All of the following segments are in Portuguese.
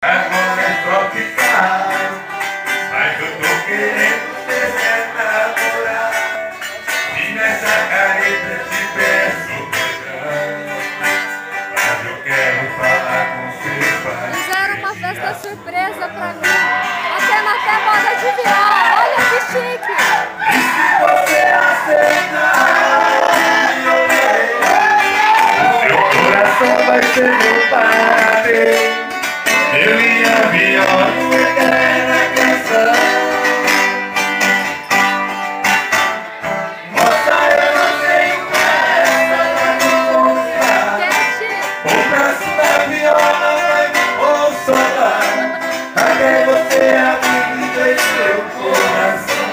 Agora é só ficar, mas eu tô querendo ser namorar. E nessa careta te peço perdão, mas eu quero falar com seus pais. Fizeram uma festa surpresa pra mim, batendo até moda de virar, olha que chique! E se você aceitar, o seu coração vai ser meu padre. Eu e a viola eterna canção. Moça, eu não tenho pressa pra te mostrar. O braço da viola vai me consolar, até você abrir seu coração.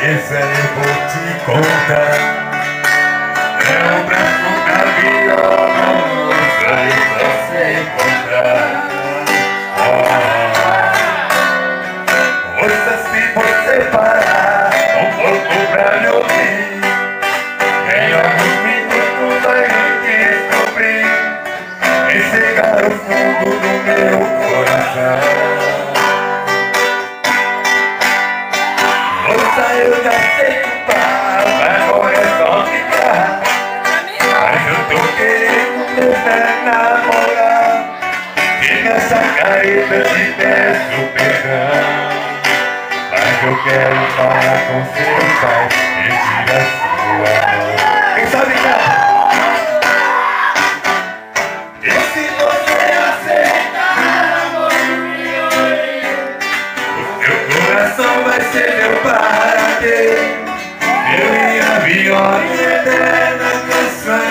Essa eu vou te contar. É o braço da viola, moça, eu só sei encontrar. Moça, se você parar um pouco pra me ouvir, em alguns minutos vai descobrir esse garo fundo do meu coração. Eu já sei que agora é só ficar, mas eu tô querendo mesmo namorar. E nessa careta te peço perdão, mas eu quero falar com seu pai e tirar sua mão. Quem sabe cantar? E se você aceitar, amor meu, o seu coração vai ser meu pai. Eu e a viola eterna canção.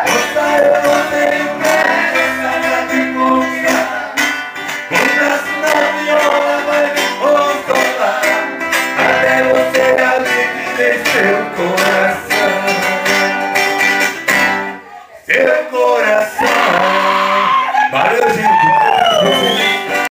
Moça, eu não tenho pressa pra te mostrar. O braço da viola vai me consolar, até você abrir seu coração.